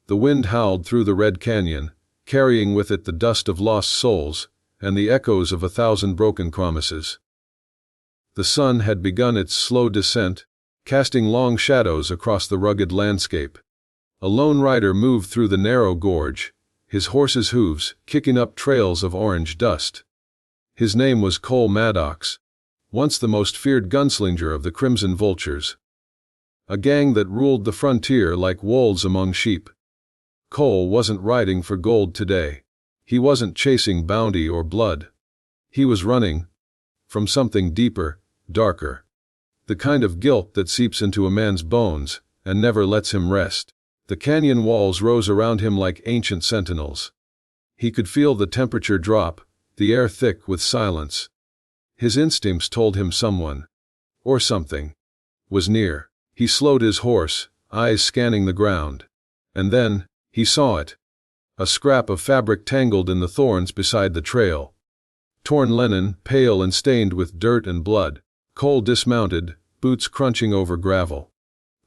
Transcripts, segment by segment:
The wind howled through the red canyon, carrying with it the dust of lost souls and the echoes of 1,000 broken promises. The sun had begun its slow descent, casting long shadows across the rugged landscape. A lone rider moved through the narrow gorge, his horse's hooves kicking up trails of orange dust. His name was Cole Maddox, once the most feared gunslinger of the Crimson Vultures. A gang that ruled the frontier like wolves among sheep. Cole wasn't riding for gold today. He wasn't chasing bounty or blood. He was running from something deeper, darker. The kind of guilt that seeps into a man's bones and never lets him rest. The canyon walls rose around him like ancient sentinels. He could feel the temperature drop, the air thick with silence. His instincts told him someone, or something, was near. He slowed his horse, eyes scanning the ground. And then, he saw it. A scrap of fabric tangled in the thorns beside the trail. Torn linen, pale and stained with dirt and blood. Cole dismounted, boots crunching over gravel.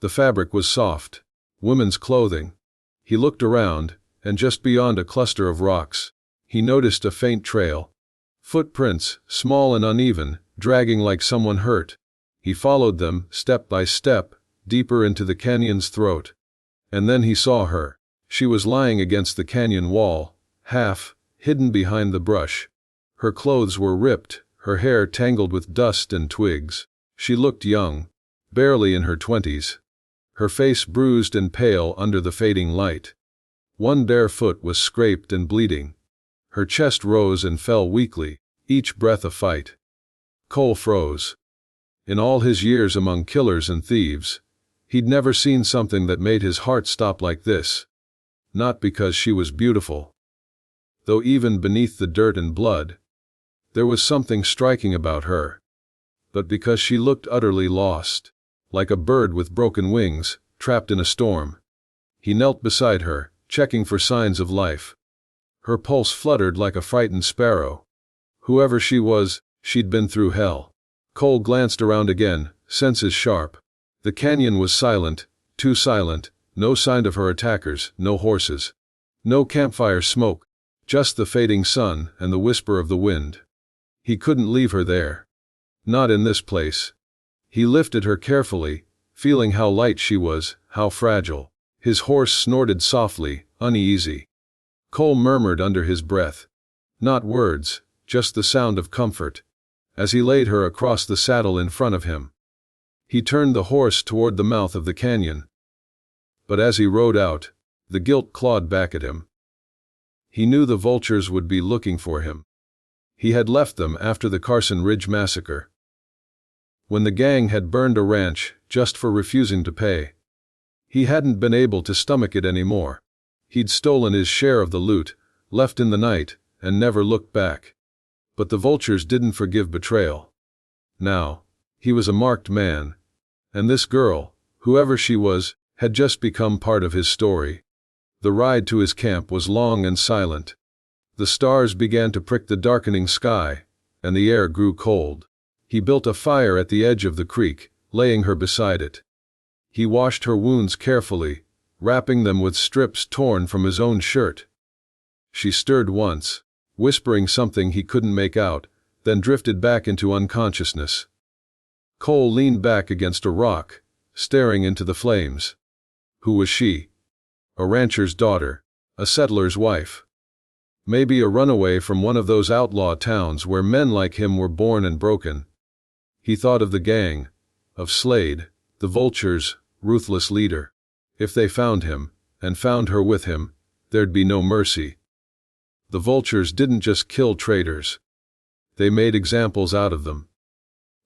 The fabric was soft. Women's clothing. He looked around, and just beyond a cluster of rocks, he noticed a faint trail. Footprints, small and uneven, dragging like someone hurt. He followed them, step by step, deeper into the canyon's throat. And then he saw her. She was lying against the canyon wall, half hidden behind the brush. Her clothes were ripped, her hair tangled with dust and twigs. She looked young, barely in her 20s. Her face bruised and pale under the fading light. One bare foot was scraped and bleeding. Her chest rose and fell weakly, each breath a fight. Cole froze. In all his years among killers and thieves, he'd never seen something that made his heart stop like this. Not because she was beautiful. Though even beneath the dirt and blood, there was something striking about her. But because she looked utterly lost, like a bird with broken wings, trapped in a storm. He knelt beside her, checking for signs of life. Her pulse fluttered like a frightened sparrow. Whoever she was, she'd been through hell. Cole glanced around again, senses sharp. The canyon was silent, too silent, no sign of her attackers, no horses. No campfire smoke, just the fading sun and the whisper of the wind. He couldn't leave her there. Not in this place. He lifted her carefully, feeling how light she was, how fragile. His horse snorted softly, uneasy. Cole murmured under his breath. Not words, just the sound of comfort. As he laid her across the saddle in front of him. He turned the horse toward the mouth of the canyon. But as he rode out, the guilt clawed back at him. He knew the vultures would be looking for him. He had left them after the Carson Ridge massacre. When the gang had burned a ranch just for refusing to pay. He hadn't been able to stomach it anymore. He'd stolen his share of the loot, left in the night, and never looked back. But the vultures didn't forgive betrayal. Now, he was a marked man. And this girl, whoever she was, had just become part of his story. The ride to his camp was long and silent. The stars began to prick the darkening sky, and the air grew cold. He built a fire at the edge of the creek, laying her beside it. He washed her wounds carefully, wrapping them with strips torn from his own shirt. She stirred once, whispering something he couldn't make out, then drifted back into unconsciousness. Cole leaned back against a rock, staring into the flames. Who was she? A rancher's daughter, a settler's wife. Maybe a runaway from one of those outlaw towns where men like him were born and broken. He thought of the gang, of Slade, the vultures' ruthless leader. If they found him, and found her with him, there'd be no mercy. The vultures didn't just kill traitors. They made examples out of them.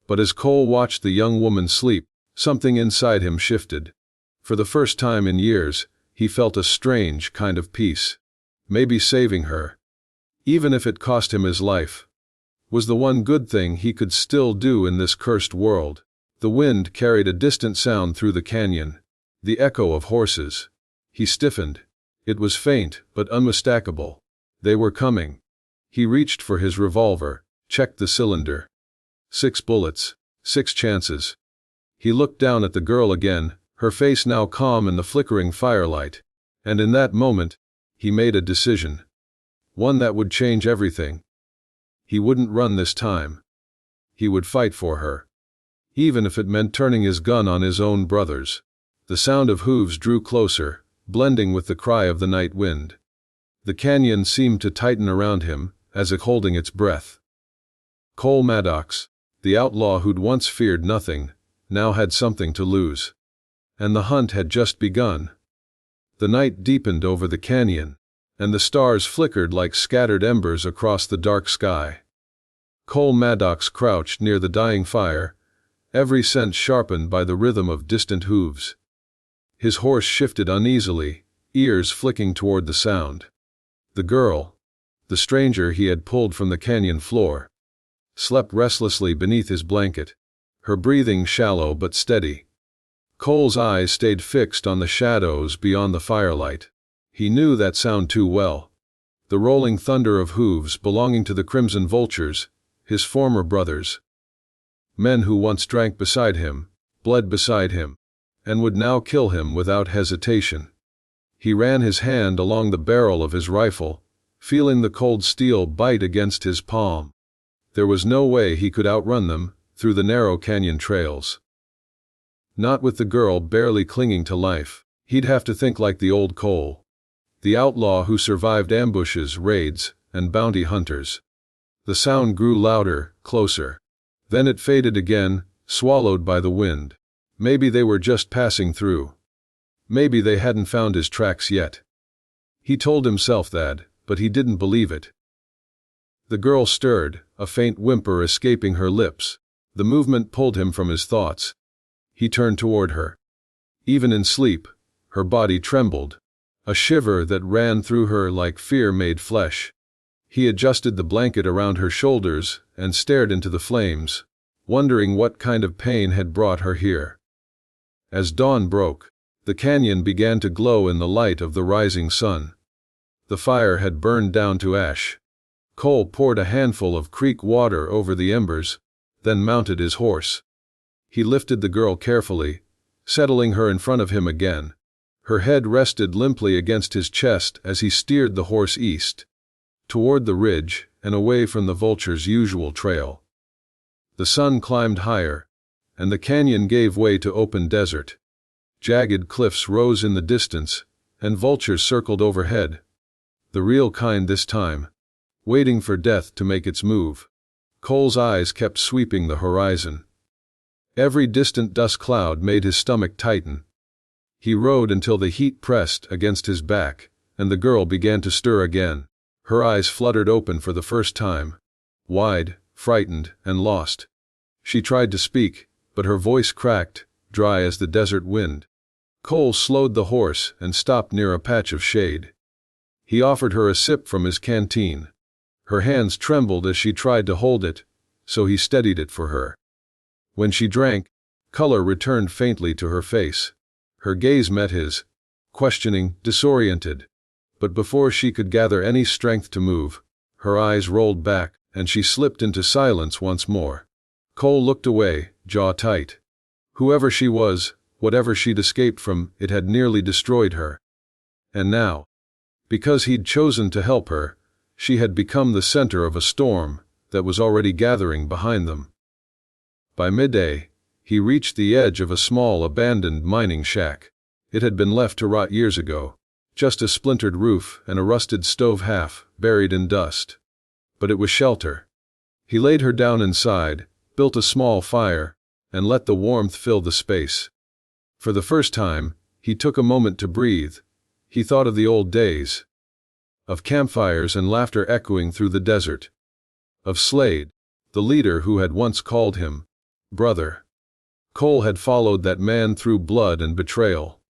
But as Cole watched the young woman sleep, something inside him shifted. For the first time in years, he felt a strange kind of peace. Maybe saving her, even if it cost him his life, was the one good thing he could still do in this cursed world. The wind carried a distant sound through the canyon, the echo of horses. He stiffened. It was faint, but unmistakable. They were coming. He reached for his revolver, checked the cylinder. 6 bullets, 6 chances. He looked down at the girl again, her face now calm in the flickering firelight. And in that moment, he made a decision. One that would change everything. He wouldn't run this time. He would fight for her. Even if it meant turning his gun on his own brothers. The sound of hooves drew closer, blending with the cry of the night wind. The canyon seemed to tighten around him, as if holding its breath. Cole Maddox, the outlaw who'd once feared nothing, now had something to lose. And the hunt had just begun. The night deepened over the canyon, and the stars flickered like scattered embers across the dark sky. Cole Maddox crouched near the dying fire, every sense sharpened by the rhythm of distant hooves. His horse shifted uneasily, ears flicking toward the sound. The girl, the stranger he had pulled from the canyon floor, slept restlessly beneath his blanket, her breathing shallow but steady. Cole's eyes stayed fixed on the shadows beyond the firelight. He knew that sound too well. The rolling thunder of hooves belonging to the crimson vultures, his former brothers. Men who once drank beside him, bled beside him, and would now kill him without hesitation. He ran his hand along the barrel of his rifle, feeling the cold steel bite against his palm. There was no way he could outrun them, through the narrow canyon trails. Not with the girl barely clinging to life. He'd have to think like the old Cole. The outlaw who survived ambushes, raids, and bounty hunters. The sound grew louder, closer. Then it faded again, swallowed by the wind. Maybe they were just passing through. Maybe they hadn't found his tracks yet. He told himself that, but he didn't believe it. The girl stirred, a faint whimper escaping her lips. The movement pulled him from his thoughts. He turned toward her. Even in sleep, her body trembled, a shiver that ran through her like fear-made flesh. He adjusted the blanket around her shoulders and stared into the flames, wondering what kind of pain had brought her here. As dawn broke, the canyon began to glow in the light of the rising sun. The fire had burned down to ash. Cole poured a handful of creek water over the embers, then mounted his horse. He lifted the girl carefully, settling her in front of him again. Her head rested limply against his chest as he steered the horse east, toward the ridge and away from the vulture's usual trail. The sun climbed higher, and the canyon gave way to open desert. Jagged cliffs rose in the distance, and vultures circled overhead. The real kind this time, waiting for death to make its move. Cole's eyes kept sweeping the horizon. Every distant dust cloud made his stomach tighten. He rode until the heat pressed against his back, and the girl began to stir again. Her eyes fluttered open for the first time. Wide, frightened, and lost. She tried to speak, but her voice cracked, dry as the desert wind. Cole slowed the horse and stopped near a patch of shade. He offered her a sip from his canteen. Her hands trembled as she tried to hold it, so he steadied it for her. When she drank, color returned faintly to her face. Her gaze met his, questioning, disoriented. But before she could gather any strength to move, her eyes rolled back, and she slipped into silence once more. Cole looked away, jaw tight. Whoever she was, whatever she'd escaped from, it had nearly destroyed her. And now, because he'd chosen to help her, she had become the center of a storm that was already gathering behind them. By midday, he reached the edge of a small abandoned mining shack. It had been left to rot years ago, just a splintered roof and a rusted stove half buried in dust. But it was shelter. He laid her down inside, built a small fire, and let the warmth fill the space. For the first time, he took a moment to breathe. He thought of the old days. Of campfires and laughter echoing through the desert. Of Slade, the leader who had once called him brother. Cole had followed that man through blood and betrayal.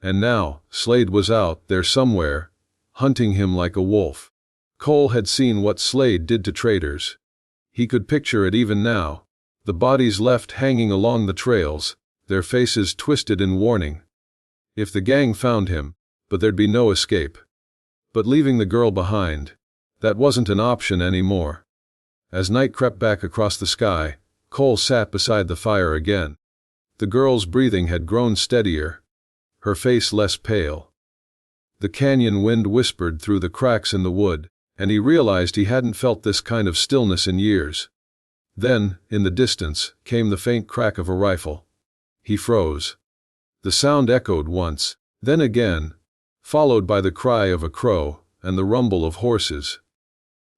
And now, Slade was out there somewhere, hunting him like a wolf. Cole had seen what Slade did to traitors. He could picture it even now, the bodies left hanging along the trails, their faces twisted in warning. If the gang found him, but there'd be no escape. But leaving the girl behind, that wasn't an option anymore. As night crept back across the sky, Cole sat beside the fire again. The girl's breathing had grown steadier, her face less pale. The canyon wind whispered through the cracks in the wood, and he realized he hadn't felt this kind of stillness in years. Then, in the distance, came the faint crack of a rifle. He froze. The sound echoed once, then again, followed by the cry of a crow and the rumble of horses.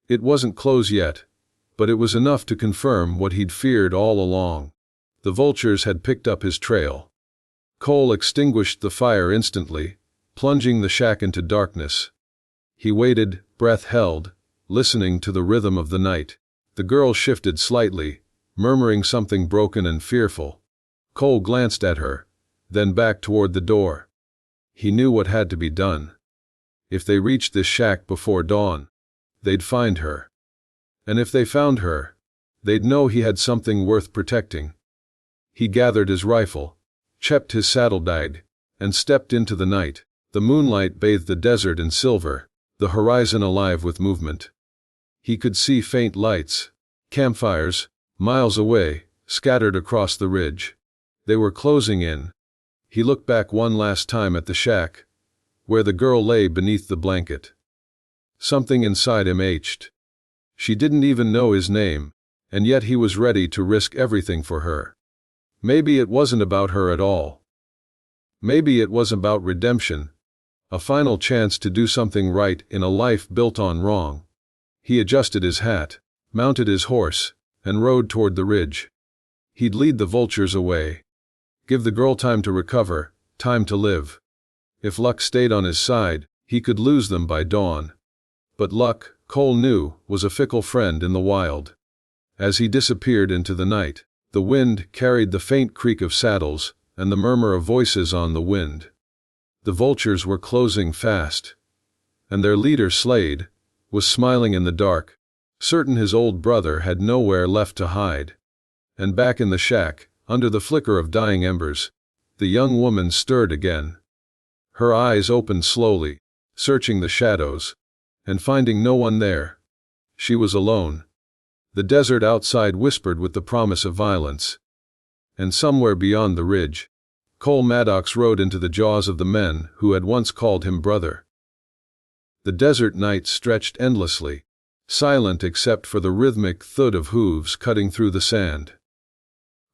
It wasn't close yet, but it was enough to confirm what he'd feared all along. The vultures had picked up his trail. Cole extinguished the fire instantly, plunging the shack into darkness. He waited, breath held, listening to the rhythm of the night. The girl shifted slightly, murmuring something broken and fearful. Cole glanced at her, then back toward the door. He knew what had to be done. If they reached this shack before dawn, they'd find her. And if they found her, they'd know he had something worth protecting. He gathered his rifle, checked his saddle bag, and stepped into the night. The moonlight bathed the desert in silver, the horizon alive with movement. He could see faint lights, campfires, miles away, scattered across the ridge. They were closing in. He looked back one last time at the shack, where the girl lay beneath the blanket. Something inside him ached. She didn't even know his name, and yet he was ready to risk everything for her. Maybe it wasn't about her at all. Maybe it was about redemption, a final chance to do something right in a life built on wrong. He adjusted his hat, mounted his horse, and rode toward the ridge. He'd lead the vultures away. Give the girl time to recover, time to live. If luck stayed on his side, he could lose them by dawn. But luck, Cole knew, was a fickle friend in the wild. As he disappeared into the night, the wind carried the faint creak of saddles and the murmur of voices on the wind. The vultures were closing fast, and their leader, Slade, was smiling in the dark, certain his old brother had nowhere left to hide. And back in the shack, under the flicker of dying embers, the young woman stirred again. Her eyes opened slowly, searching the shadows, and finding no one there. She was alone. The desert outside whispered with the promise of violence. And somewhere beyond the ridge, Cole Maddox rode into the jaws of the men who had once called him brother. The desert night stretched endlessly, silent except for the rhythmic thud of hooves cutting through the sand.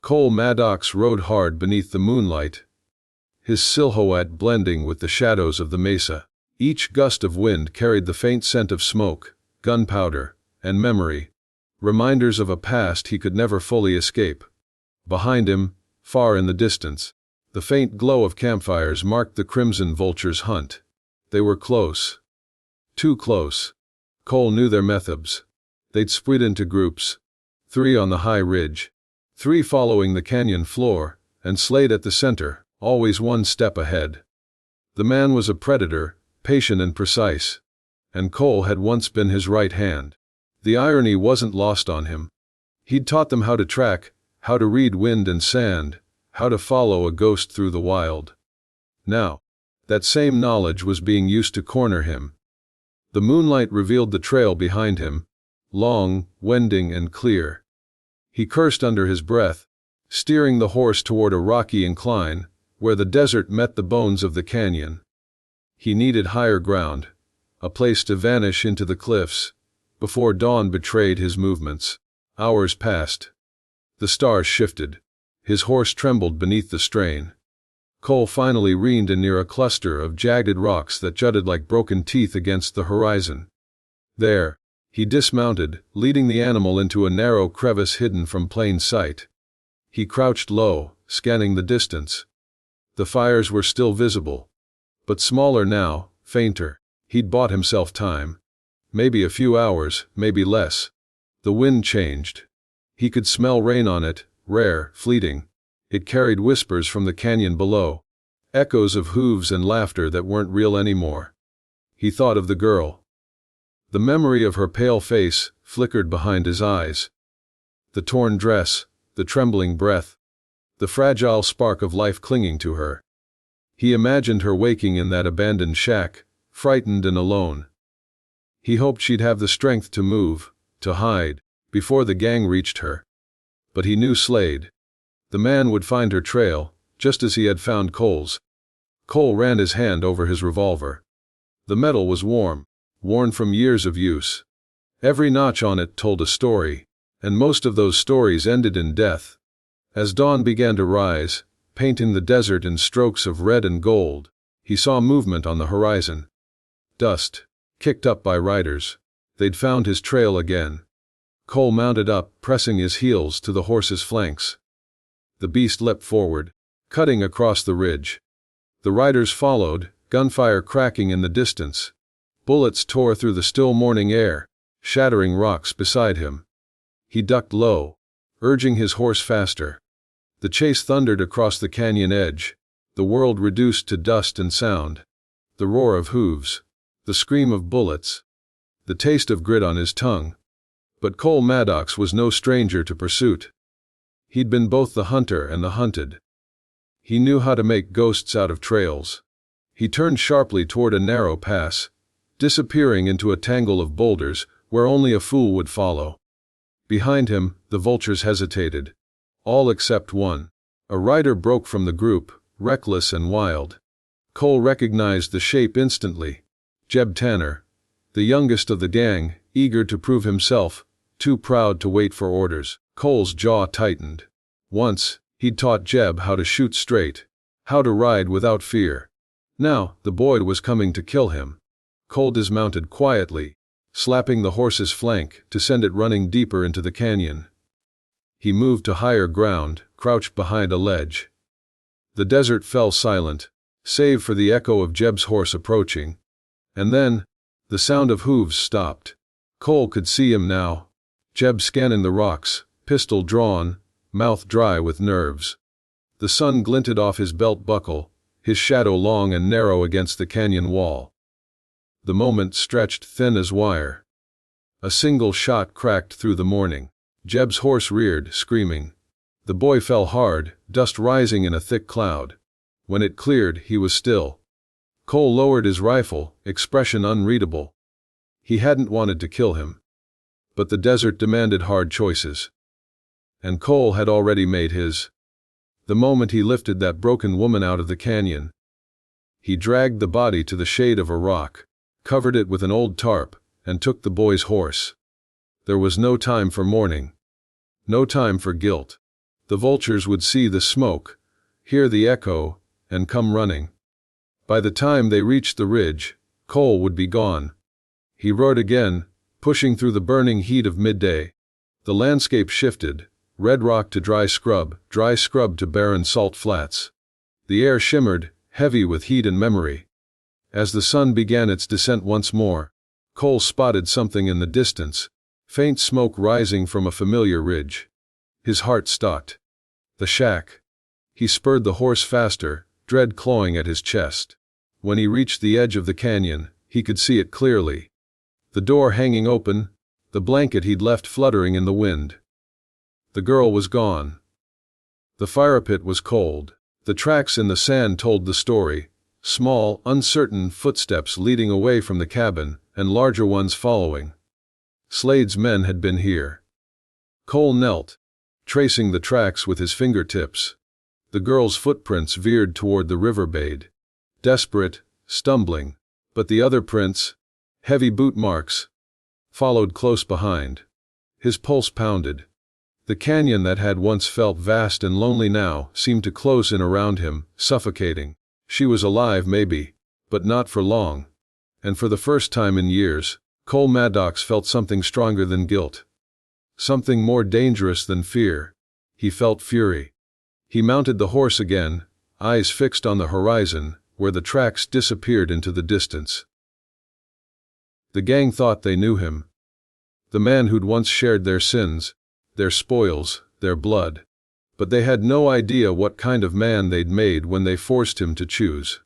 Cole Maddox rode hard beneath the moonlight, his silhouette blending with the shadows of the mesa. Each gust of wind carried the faint scent of smoke, gunpowder, and memory, reminders of a past he could never fully escape. Behind him, far in the distance, the faint glow of campfires marked the crimson vulture's hunt. They were close. Too close. Cole knew their methods. They'd split into groups, 3 on the high ridge, 3 following the canyon floor, and Slade at the center, always one step ahead. The man was a predator, patient and precise, and Cole had once been his right hand. The irony wasn't lost on him. He'd taught them how to track, how to read wind and sand, how to follow a ghost through the wild. Now, that same knowledge was being used to corner him. The moonlight revealed the trail behind him, long, winding and clear. He cursed under his breath, steering the horse toward a rocky incline, where the desert met the bones of the canyon. He needed higher ground, a place to vanish into the cliffs, before dawn betrayed his movements. Hours passed. The stars shifted. His horse trembled beneath the strain. Cole finally reined in near a cluster of jagged rocks that jutted like broken teeth against the horizon. There, he dismounted, leading the animal into a narrow crevice hidden from plain sight. He crouched low, scanning the distance. The fires were still visible, but smaller now, fainter. He'd bought himself time. Maybe a few hours, maybe less. The wind changed. He could smell rain on it, rare, fleeting. It carried whispers from the canyon below, echoes of hooves and laughter that weren't real anymore. He thought of the girl. The memory of her pale face flickered behind his eyes. The torn dress, the trembling breath, the fragile spark of life clinging to her. He imagined her waking in that abandoned shack, frightened and alone. He hoped she'd have the strength to move, to hide, before the gang reached her. But he knew Slade. The man would find her trail, just as he had found Cole's. Cole ran his hand over his revolver. The metal was warm, worn from years of use. Every notch on it told a story, and most of those stories ended in death. As dawn began to rise, painting the desert in strokes of red and gold, he saw movement on the horizon. Dust, kicked up by riders. They'd found his trail again. Cole mounted up, pressing his heels to the horse's flanks. The beast leapt forward, cutting across the ridge. The riders followed, gunfire cracking in the distance. Bullets tore through the still morning air, shattering rocks beside him. He ducked low, urging his horse faster. The chase thundered across the canyon edge, the world reduced to dust and sound. The roar of hooves, the scream of bullets, the taste of grit on his tongue. But Cole Maddox was no stranger to pursuit. He'd been both the hunter and the hunted. He knew how to make ghosts out of trails. He turned sharply toward a narrow pass, disappearing into a tangle of boulders where only a fool would follow. Behind him, the vultures hesitated. All except one. A rider broke from the group, reckless and wild. Cole recognized the shape instantly. Jeb Tanner, the youngest of the gang, eager to prove himself, too proud to wait for orders. Cole's jaw tightened. Once, he'd taught Jeb how to shoot straight, how to ride without fear. Now, the boy was coming to kill him. Cole dismounted quietly, slapping the horse's flank to send it running deeper into the canyon. He moved to higher ground, crouched behind a ledge. The desert fell silent, save for the echo of Jeb's horse approaching. And then, the sound of hooves stopped. Cole could see him now. Jeb scanning the rocks, pistol drawn, mouth dry with nerves. The sun glinted off his belt buckle, his shadow long and narrow against the canyon wall. The moment stretched thin as wire. A single shot cracked through the morning. Jeb's horse reared, screaming. The boy fell hard, dust rising in a thick cloud. When it cleared, he was still. Cole lowered his rifle, expression unreadable. He hadn't wanted to kill him. But the desert demanded hard choices. And Cole had already made his. The moment he lifted that broken woman out of the canyon, he dragged the body to the shade of a rock, covered it with an old tarp, and took the boy's horse. There was no time for mourning. No time for guilt. The vultures would see the smoke, hear the echo, and come running. By the time they reached the ridge, Cole would be gone. He roared again, pushing through the burning heat of midday. The landscape shifted, red rock to dry scrub to barren salt flats. The air shimmered, heavy with heat and memory. As the sun began its descent once more, Cole spotted something in the distance, faint smoke rising from a familiar ridge. His heart stopped. The shack. He spurred the horse faster, dread clawing at his chest. When he reached the edge of the canyon, he could see it clearly. The door hanging open, the blanket he'd left fluttering in the wind. The girl was gone. The fire pit was cold. The tracks in the sand told the story, small, uncertain footsteps leading away from the cabin, and larger ones following. Slade's men had been here. Cole knelt, tracing the tracks with his fingertips. The girl's footprints veered toward the riverbed. Desperate, stumbling, but the other prints, heavy boot marks, followed close behind. His pulse pounded. The canyon that had once felt vast and lonely now seemed to close in around him, suffocating. She was alive maybe, but not for long. And for the first time in years, Cole Maddox felt something stronger than guilt. Something more dangerous than fear. He felt fury. He mounted the horse again, eyes fixed on the horizon, where the tracks disappeared into the distance. The gang thought they knew him. The man who'd once shared their sins, their spoils, their blood. But they had no idea what kind of man they'd made when they forced him to choose.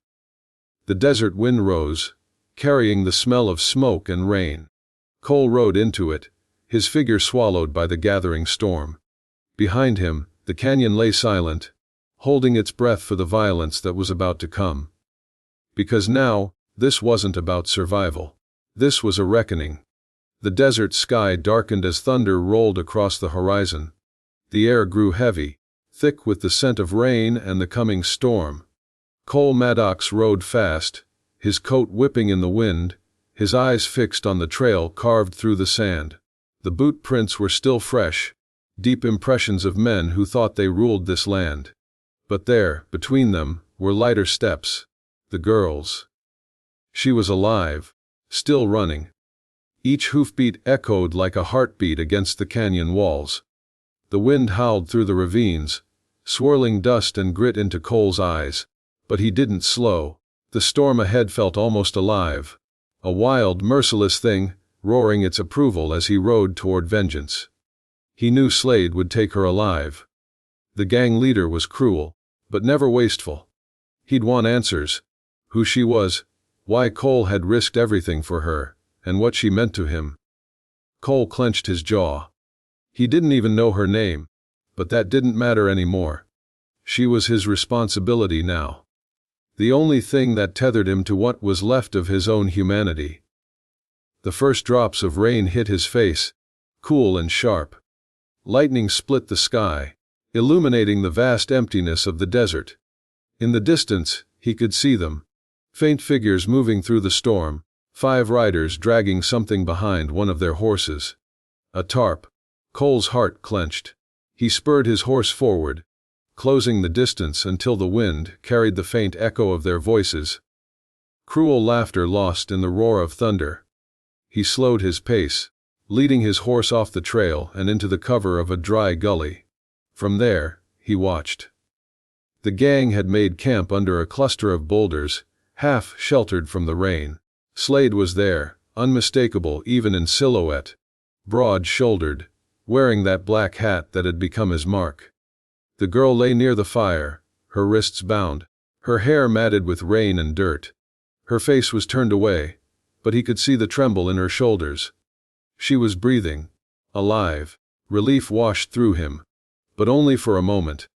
The desert wind rose, carrying the smell of smoke and rain. Cole rode into it, his figure swallowed by the gathering storm. Behind him, the canyon lay silent, holding its breath for the violence that was about to come. Because now, this wasn't about survival. This was a reckoning. The desert sky darkened as thunder rolled across the horizon. The air grew heavy, thick with the scent of rain and the coming storm. Cole Maddox rode fast, his coat whipping in the wind, his eyes fixed on the trail carved through the sand. The boot prints were still fresh, deep impressions of men who thought they ruled this land. But there, between them, were lighter steps. The girl's. She was alive, still running. Each hoofbeat echoed like a heartbeat against the canyon walls. The wind howled through the ravines, swirling dust and grit into Cole's eyes, but he didn't slow. The storm ahead felt almost alive, a wild, merciless thing, roaring its approval as he rode toward vengeance. He knew Slade would take her alive. The gang leader was cruel, but never wasteful. He'd want answers: who she was, why Cole had risked everything for her, and what she meant to him. Cole clenched his jaw. He didn't even know her name, but that didn't matter anymore. She was his responsibility now. The only thing that tethered him to what was left of his own humanity. The first drops of rain hit his face, cool and sharp. Lightning split the sky, illuminating the vast emptiness of the desert. In the distance, he could see them. Faint figures moving through the storm, 5 riders dragging something behind one of their horses. A tarp. Cole's heart clenched. He spurred his horse forward, closing the distance until the wind carried the faint echo of their voices. Cruel laughter lost in the roar of thunder. He slowed his pace, leading his horse off the trail and into the cover of a dry gully. From there, he watched. The gang had made camp under a cluster of boulders, half sheltered from the rain. Slade was there, unmistakable even in silhouette, broad-shouldered, wearing that black hat that had become his mark. The girl lay near the fire, her wrists bound, her hair matted with rain and dirt. Her face was turned away, but he could see the tremble in her shoulders. She was breathing, alive. Relief washed through him, but only for a moment.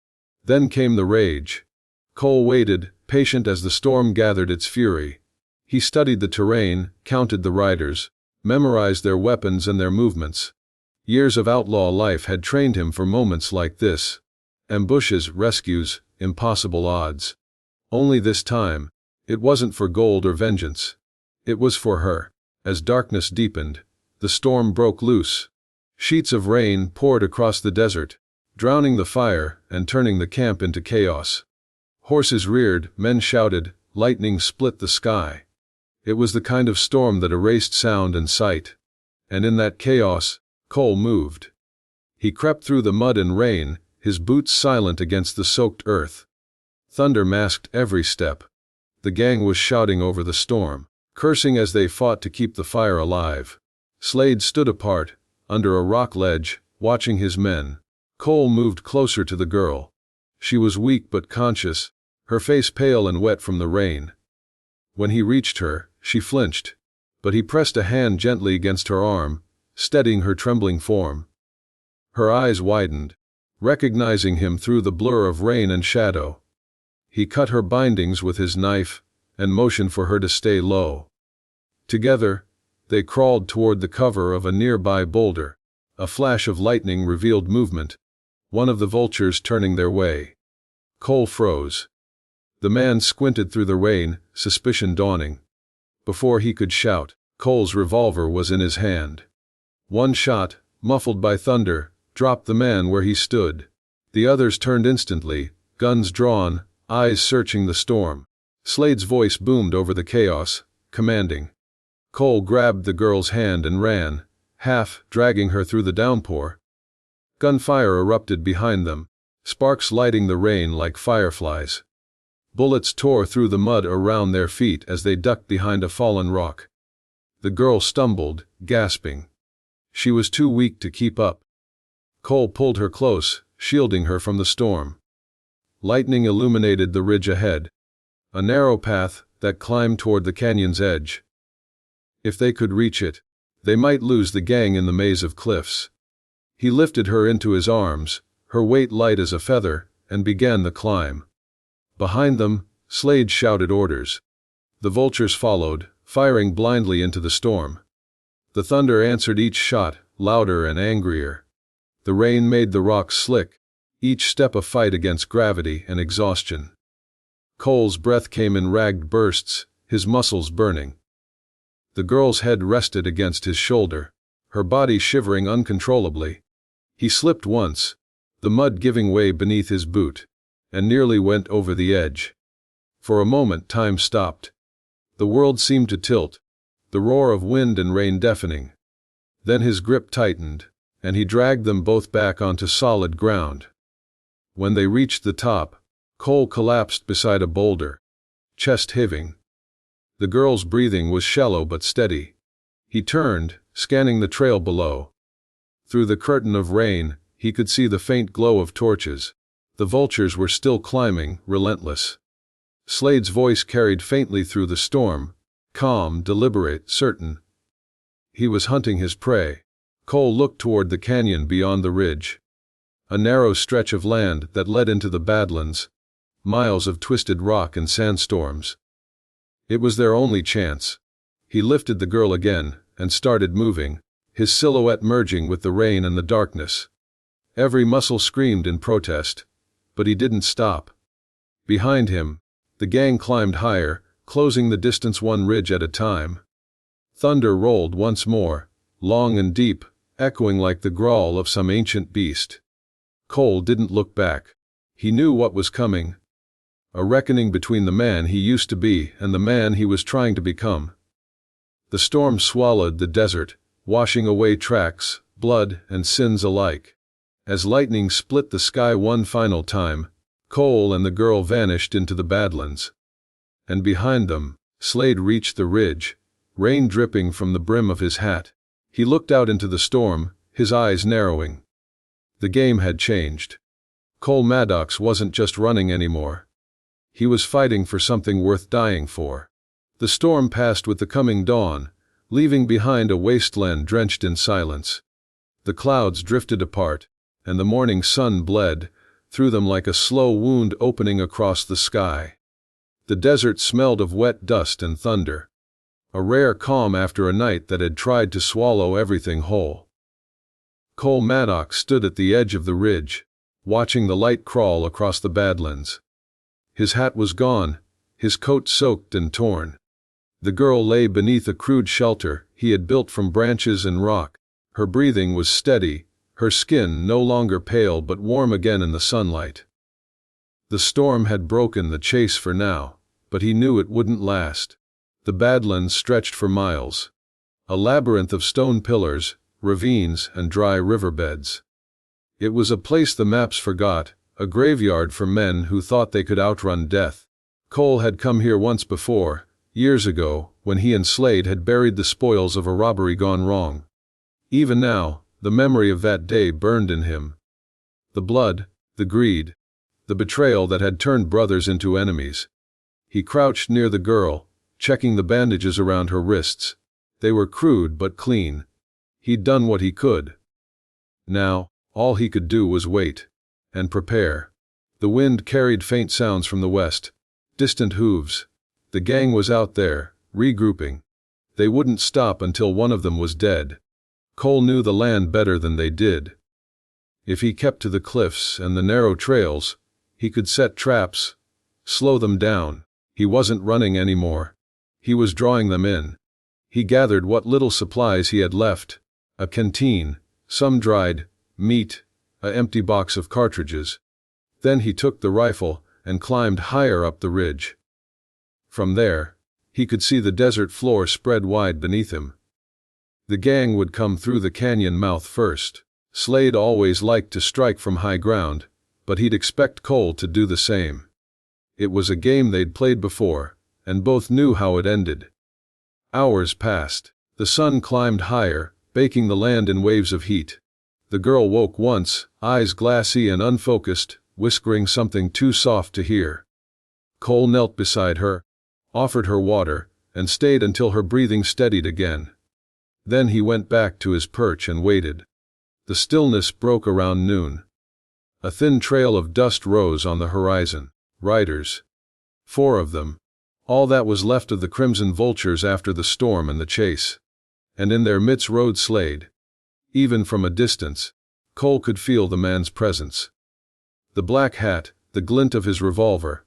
Then came the rage. Cole waited, patient as the storm gathered its fury. He studied the terrain, counted the riders, memorized their weapons and their movements. Years of outlaw life had trained him for moments like this. Ambushes, rescues, impossible odds. Only this time, it wasn't for gold or vengeance. It was for her. As darkness deepened, the storm broke loose. Sheets of rain poured across the desert, drowning the fire and turning the camp into chaos. Horses reared, men shouted, lightning split the sky. It was the kind of storm that erased sound and sight. And in that chaos, Cole moved. He crept through the mud and rain, his boots silent against the soaked earth. Thunder masked every step. The gang was shouting over the storm, cursing as they fought to keep the fire alive. Slade stood apart, under a rock ledge, watching his men. Cole moved closer to the girl. She was weak but conscious, her face pale and wet from the rain. When he reached her, she flinched, but he pressed a hand gently against her arm, steadying her trembling form. Her eyes widened, recognizing him through the blur of rain and shadow. He cut her bindings with his knife and motioned for her to stay low. Together, they crawled toward the cover of a nearby boulder. A flash of lightning revealed movement, one of the vultures turning their way. Cole froze. The man squinted through the rain, suspicion dawning. Before he could shout, Cole's revolver was in his hand. One shot, muffled by thunder, dropped the man where he stood. The others turned instantly, guns drawn, eyes searching the storm. Slade's voice boomed over the chaos, commanding. Cole grabbed the girl's hand and ran, half dragging her through the downpour. Gunfire erupted behind them, sparks lighting the rain like fireflies. Bullets tore through the mud around their feet as they ducked behind a fallen rock. The girl stumbled, gasping. She was too weak to keep up. Cole pulled her close, shielding her from the storm. Lightning illuminated the ridge ahead, a narrow path that climbed toward the canyon's edge. If they could reach it, they might lose the gang in the maze of cliffs. He lifted her into his arms, her weight light as a feather, and began the climb. Behind them, Slade shouted orders. The vultures followed, firing blindly into the storm. The thunder answered each shot, louder and angrier. The rain made the rocks slick, each step a fight against gravity and exhaustion. Cole's breath came in ragged bursts, his muscles burning. The girl's head rested against his shoulder, her body shivering uncontrollably. He slipped once, the mud giving way beneath his boot, and nearly went over the edge. For a moment time stopped. The world seemed to tilt, the roar of wind and rain deafening. Then his grip tightened, and he dragged them both back onto solid ground. When they reached the top, Cole collapsed beside a boulder, chest heaving. The girl's breathing was shallow but steady. He turned, scanning the trail below. Through the curtain of rain, he could see the faint glow of torches. The vultures were still climbing, relentless. Slade's voice carried faintly through the storm, calm, deliberate, certain. He was hunting his prey. Cole looked toward the canyon beyond the ridge. A narrow stretch of land that led into the Badlands, miles of twisted rock and sandstorms. It was their only chance. He lifted the girl again and started moving, his silhouette merging with the rain and the darkness. Every muscle screamed in protest, but he didn't stop. Behind him, the gang climbed higher, closing the distance one ridge at a time. Thunder rolled once more, long and deep, echoing like the growl of some ancient beast. Cole didn't look back. He knew what was coming. A reckoning between the man he used to be and the man he was trying to become. The storm swallowed the desert, washing away tracks, blood, and sins alike. As lightning split the sky one final time, Cole and the girl vanished into the Badlands. And behind them, Slade reached the ridge, rain dripping from the brim of his hat. He looked out into the storm, his eyes narrowing. The game had changed. Cole Maddox wasn't just running anymore. He was fighting for something worth dying for. The storm passed with the coming dawn, leaving behind a wasteland drenched in silence. The clouds drifted apart, and the morning sun bled through them like a slow wound opening across the sky. The desert smelled of wet dust and thunder, a rare calm after a night that had tried to swallow everything whole. Cole Maddox stood at the edge of the ridge, watching the light crawl across the Badlands. His hat was gone, his coat soaked and torn. The girl lay beneath a crude shelter he had built from branches and rock. Her breathing was steady, her skin no longer pale but warm again in the sunlight. The storm had broken the chase for now, but he knew it wouldn't last. The Badlands stretched for miles, a labyrinth of stone pillars, ravines, and dry riverbeds. It was a place the maps forgot, a graveyard for men who thought they could outrun death. Cole had come here once before, years ago, when he and Slade had buried the spoils of a robbery gone wrong. Even now, the memory of that day burned in him. The blood, the greed, the betrayal that had turned brothers into enemies. He crouched near the girl, checking the bandages around her wrists. They were crude but clean. He'd done what he could. Now, all he could do was wait and prepare. The wind carried faint sounds from the west, distant hooves. The gang was out there, regrouping. They wouldn't stop until one of them was dead. Cole knew the land better than they did. If he kept to the cliffs and the narrow trails, he could set traps, slow them down. He wasn't running anymore. He was drawing them in. He gathered what little supplies he had left, a canteen, some dried meat, an empty box of cartridges. Then he took the rifle and climbed higher up the ridge. From there, he could see the desert floor spread wide beneath him. The gang would come through the canyon mouth first. Slade always liked to strike from high ground, but he'd expect Cole to do the same. It was a game they'd played before, and both knew how it ended. Hours passed. The sun climbed higher, baking the land in waves of heat. The girl woke once, eyes glassy and unfocused, whispering something too soft to hear. Cole knelt beside her, offered her water, and stayed until her breathing steadied again. Then he went back to his perch and waited. The stillness broke around noon. A thin trail of dust rose on the horizon. Riders. 4 of them. All that was left of the crimson vultures after the storm and the chase. And in their midst rode Slade. Even from a distance, Cole could feel the man's presence. The black hat, the glint of his revolver,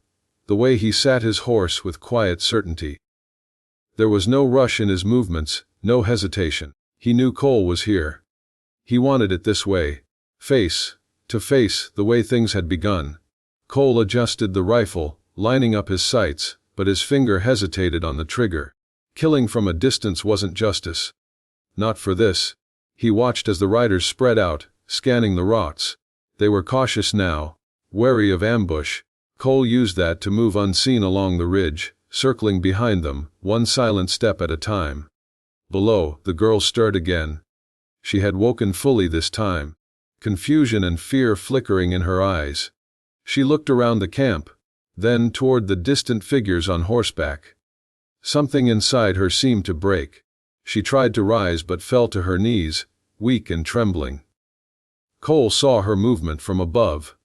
the way he sat his horse with quiet certainty. There was no rush in his movements, no hesitation. He knew Cole was here. He wanted it this way. Face to face, the way things had begun. Cole adjusted the rifle, lining up his sights, but his finger hesitated on the trigger. Killing from a distance wasn't justice. Not for this. He watched as the riders spread out, scanning the rocks. They were cautious now, wary of ambush. Cole used that to move unseen along the ridge, circling behind them, one silent step at a time. Below, the girl stirred again. She had woken fully this time, confusion and fear flickering in her eyes. She looked around the camp, then toward the distant figures on horseback. Something inside her seemed to break. She tried to rise but fell to her knees, weak and trembling. Cole saw her movement from above,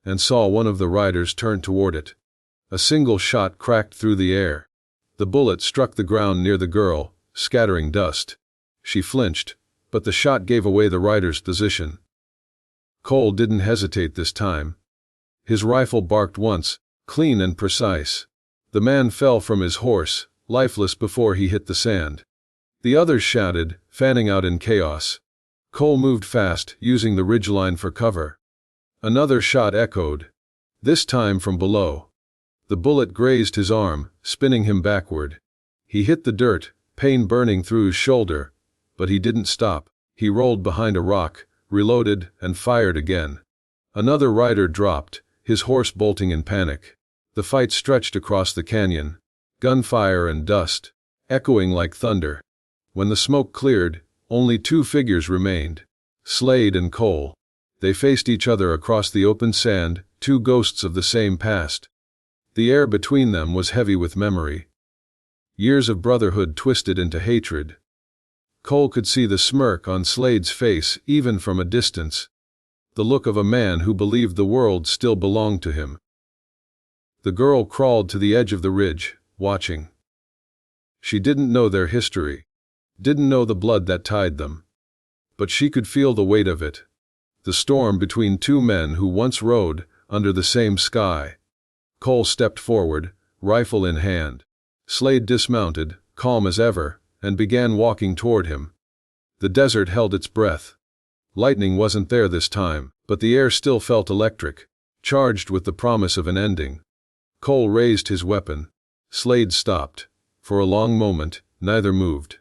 and saw one of the riders turn toward it. A single shot cracked through the air. The bullet struck the ground near the girl, scattering dust. She flinched, but the shot gave away the rider's position. Cole didn't hesitate this time. His rifle barked once, clean and precise. The man fell from his horse, lifeless before he hit the sand. The others shouted, fanning out in chaos. Cole moved fast, using the ridgeline for cover. Another shot echoed, this time from below. The bullet grazed his arm, spinning him backward. He hit the dirt, pain burning through his shoulder, but he didn't stop. He rolled behind a rock, reloaded, and fired again. Another rider dropped, his horse bolting in panic. The fight stretched across the canyon, gunfire and dust, echoing like thunder. When the smoke cleared, only two figures remained, Slade and Cole. They faced each other across the open sand, two ghosts of the same past. The air between them was heavy with memory. Years of brotherhood twisted into hatred. Cole could see the smirk on Slade's face even from a distance, the look of a man who believed the world still belonged to him. The girl crawled to the edge of the ridge, watching. She didn't know their history, didn't know the blood that tied them. But she could feel the weight of it, the storm between two men who once rode under the same sky. Cole stepped forward, rifle in hand. Slade dismounted, calm as ever, and began walking toward him. The desert held its breath. Lightning wasn't there this time, but the air still felt electric, charged with the promise of an ending. Cole raised his weapon. Slade stopped. For a long moment, neither moved.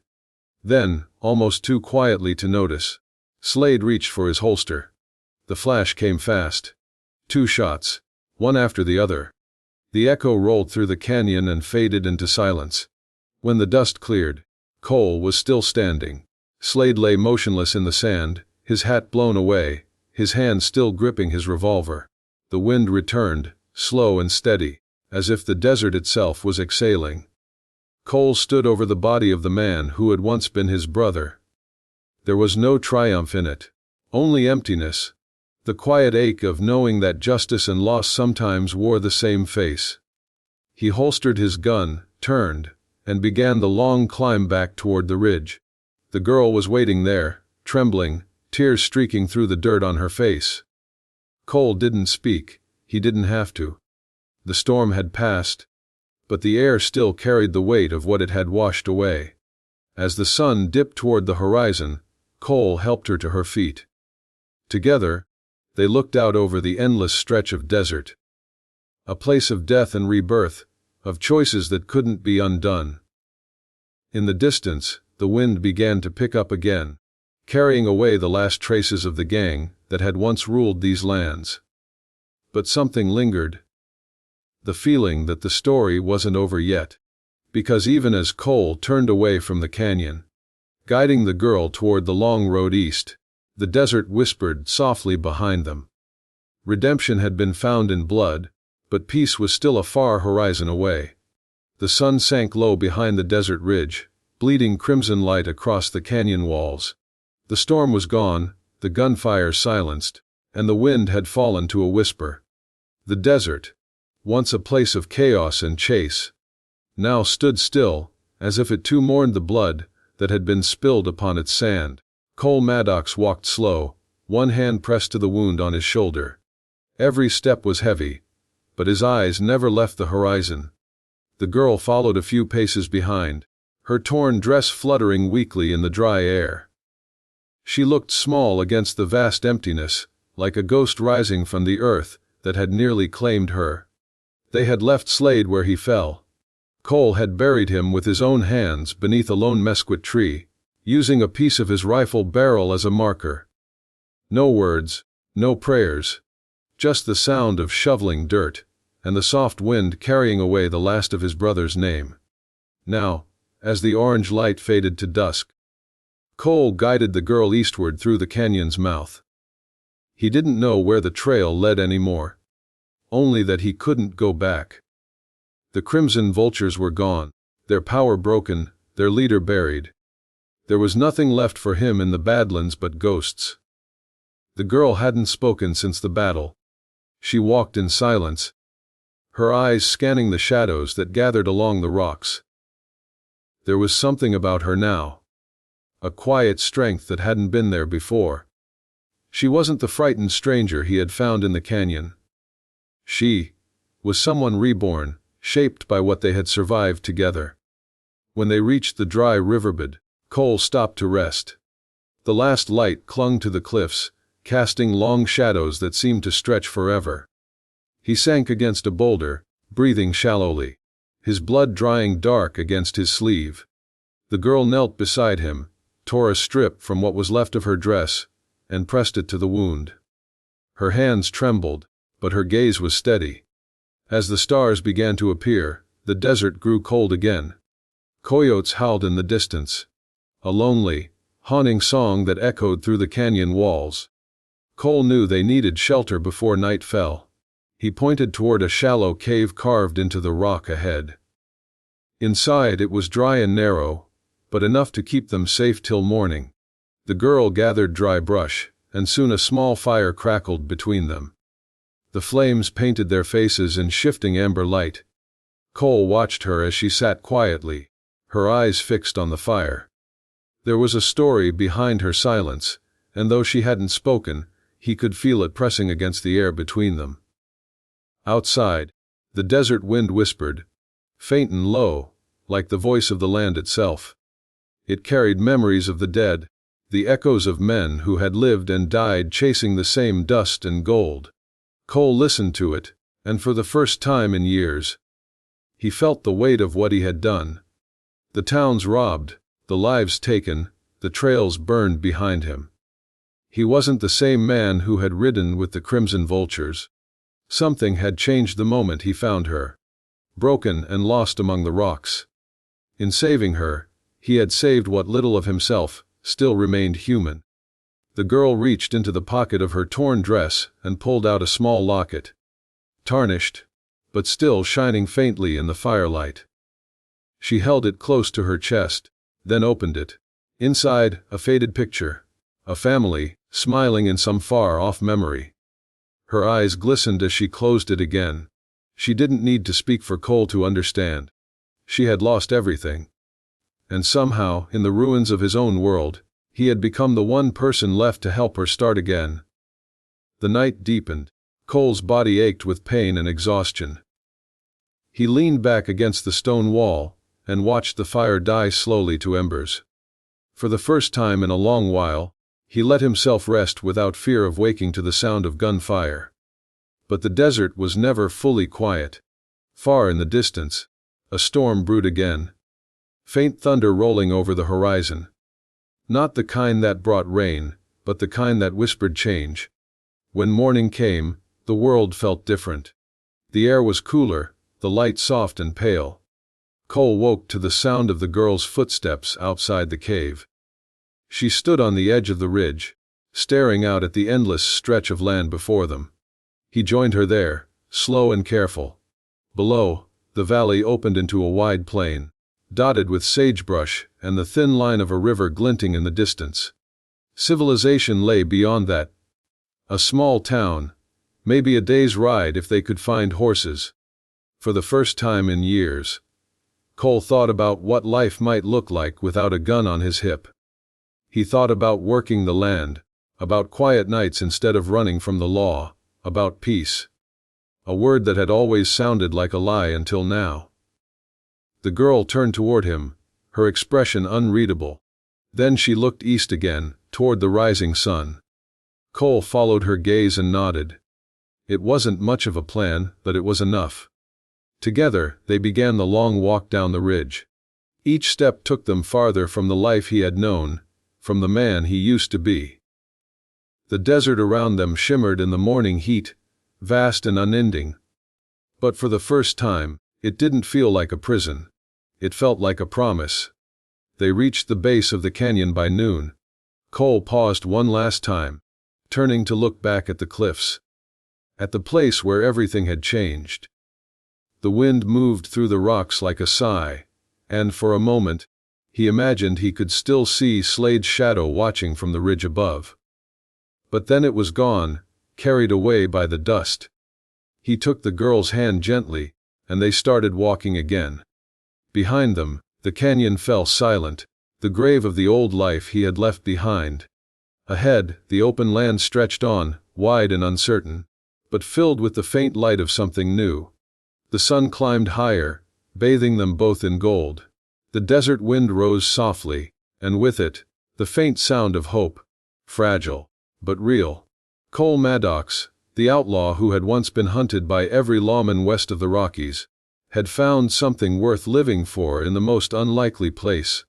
Then, almost too quietly to notice, Slade reached for his holster. The flash came fast. 2 shots, one after the other. The echo rolled through the canyon and faded into silence. When the dust cleared, Cole was still standing. Slade lay motionless in the sand, his hat blown away, his hand still gripping his revolver. The wind returned, slow and steady, as if the desert itself was exhaling. Cole stood over the body of the man who had once been his brother. There was no triumph in it, only emptiness. The quiet ache of knowing that justice and loss sometimes wore the same face. He holstered his gun, turned, and began the long climb back toward the ridge. The girl was waiting there, trembling, tears streaking through the dirt on her face. Cole didn't speak. He didn't have to. The storm had passed, but the air still carried the weight of what it had washed away. As the sun dipped toward the horizon, Cole helped her to her feet. Together, they looked out over the endless stretch of desert. A place of death and rebirth, of choices that couldn't be undone. In the distance, the wind began to pick up again, carrying away the last traces of the gang that had once ruled these lands. But something lingered. The feeling that the story wasn't over yet. Because even as Cole turned away from the canyon, guiding the girl toward the long road east, the desert whispered softly behind them. Redemption had been found in blood, but peace was still a far horizon away. The sun sank low behind the desert ridge, bleeding crimson light across the canyon walls. The storm was gone, the gunfire silenced, and the wind had fallen to a whisper. The desert, once a place of chaos and chase, now stood still, as if it too mourned the blood that had been spilled upon its sand. Cole Maddox walked slow, one hand pressed to the wound on his shoulder. Every step was heavy, but his eyes never left the horizon. The girl followed a few paces behind, her torn dress fluttering weakly in the dry air. She looked small against the vast emptiness, like a ghost rising from the earth that had nearly claimed her. They had left Slade where he fell. Cole had buried him with his own hands beneath a lone mesquite tree, using a piece of his rifle barrel as a marker. No words, no prayers, just the sound of shoveling dirt, and the soft wind carrying away the last of his brother's name. Now, as the orange light faded to dusk, Cole guided the girl eastward through the canyon's mouth. He didn't know where the trail led anymore, only that he couldn't go back. The Crimson Vultures were gone, their power broken, their leader buried. There was nothing left for him in the Badlands but ghosts. The girl hadn't spoken since the battle. She walked in silence, her eyes scanning the shadows that gathered along the rocks. There was something about her now, a quiet strength that hadn't been there before. She wasn't the frightened stranger he had found in the canyon. She was someone reborn, shaped by what they had survived together. When they reached the dry riverbed, Cole stopped to rest. The last light clung to the cliffs, casting long shadows that seemed to stretch forever. He sank against a boulder, breathing shallowly, his blood drying dark against his sleeve. The girl knelt beside him, tore a strip from what was left of her dress, and pressed it to the wound. Her hands trembled, but her gaze was steady. As the stars began to appear, the desert grew cold again. Coyotes howled in the distance, a lonely, haunting song that echoed through the canyon walls. Cole knew they needed shelter before night fell. He pointed toward a shallow cave carved into the rock ahead. Inside it was dry and narrow, but enough to keep them safe till morning. The girl gathered dry brush, and soon a small fire crackled between them. The flames painted their faces in shifting amber light. Cole watched her as she sat quietly, her eyes fixed on the fire. There was a story behind her silence, and though she hadn't spoken, he could feel it pressing against the air between them. Outside, the desert wind whispered, faint and low, like the voice of the land itself. It carried memories of the dead, the echoes of men who had lived and died chasing the same dust and gold. Cole listened to it, and for the first time in years, he felt the weight of what he had done. The towns robbed, the lives taken, the trails burned behind him. He wasn't the same man who had ridden with the Crimson Vultures. Something had changed the moment he found her, broken and lost among the rocks. In saving her, he had saved what little of himself still remained human. The girl reached into the pocket of her torn dress and pulled out a small locket, tarnished, but still shining faintly in the firelight. She held it close to her chest, then opened it. Inside, a faded picture, a family, smiling in some far-off memory. Her eyes glistened as she closed it again. She didn't need to speak for Cole to understand. She had lost everything. And somehow, in the ruins of his own world, he had become the one person left to help her start again. The night deepened. Cole's body ached with pain and exhaustion. He leaned back against the stone wall and watched the fire die slowly to embers. For the first time in a long while, he let himself rest without fear of waking to the sound of gunfire. But the desert was never fully quiet. Far in the distance, a storm brewed again. Faint thunder rolling over the horizon. Not the kind that brought rain, but the kind that whispered change. When morning came, the world felt different. The air was cooler, the light soft and pale. Cole woke to the sound of the girl's footsteps outside the cave. She stood on the edge of the ridge, staring out at the endless stretch of land before them. He joined her there, slow and careful. Below, the valley opened into a wide plain, dotted with sagebrush and the thin line of a river glinting in the distance. Civilization lay beyond that. A small town, maybe a day's ride if they could find horses. For the first time in years, Cole thought about what life might look like without a gun on his hip. He thought about working the land, about quiet nights instead of running from the law, about peace. A word that had always sounded like a lie until now. The girl turned toward him, her expression unreadable. Then she looked east again, toward the rising sun. Cole followed her gaze and nodded. It wasn't much of a plan, but it was enough. Together, they began the long walk down the ridge. Each step took them farther from the life he had known, from the man he used to be. The desert around them shimmered in the morning heat, vast and unending. But for the first time, it didn't feel like a prison. It felt like a promise. They reached the base of the canyon by noon. Cole paused one last time, turning to look back at the cliffs. At the place where everything had changed. The wind moved through the rocks like a sigh, and for a moment, he imagined he could still see Slade's shadow watching from the ridge above. But then it was gone, carried away by the dust. He took the girl's hand gently, and they started walking again. Behind them, the canyon fell silent, the grave of the old life he had left behind. Ahead, the open land stretched on, wide and uncertain, but filled with the faint light of something new. The sun climbed higher, bathing them both in gold. The desert wind rose softly, and with it, the faint sound of hope, fragile, but real. Cole Maddox, the outlaw who had once been hunted by every lawman west of the Rockies, had found something worth living for in the most unlikely place.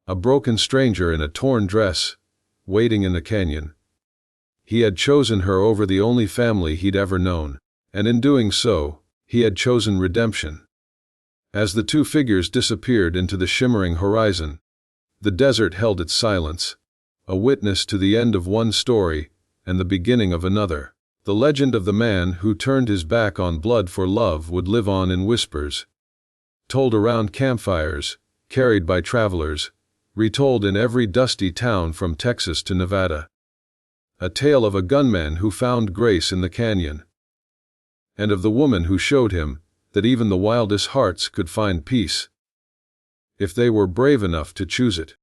A broken stranger in a torn dress, waiting in the canyon. He had chosen her over the only family he'd ever known, and in doing so, he had chosen redemption. As the two figures disappeared into the shimmering horizon, the desert held its silence, a witness to the end of one story and the beginning of another. The legend of the man who turned his back on blood for love would live on in whispers, told around campfires, carried by travelers, retold in every dusty town from Texas to Nevada. A tale of a gunman who found grace in the canyon, and of the woman who showed him that even the wildest hearts could find peace, if they were brave enough to choose it.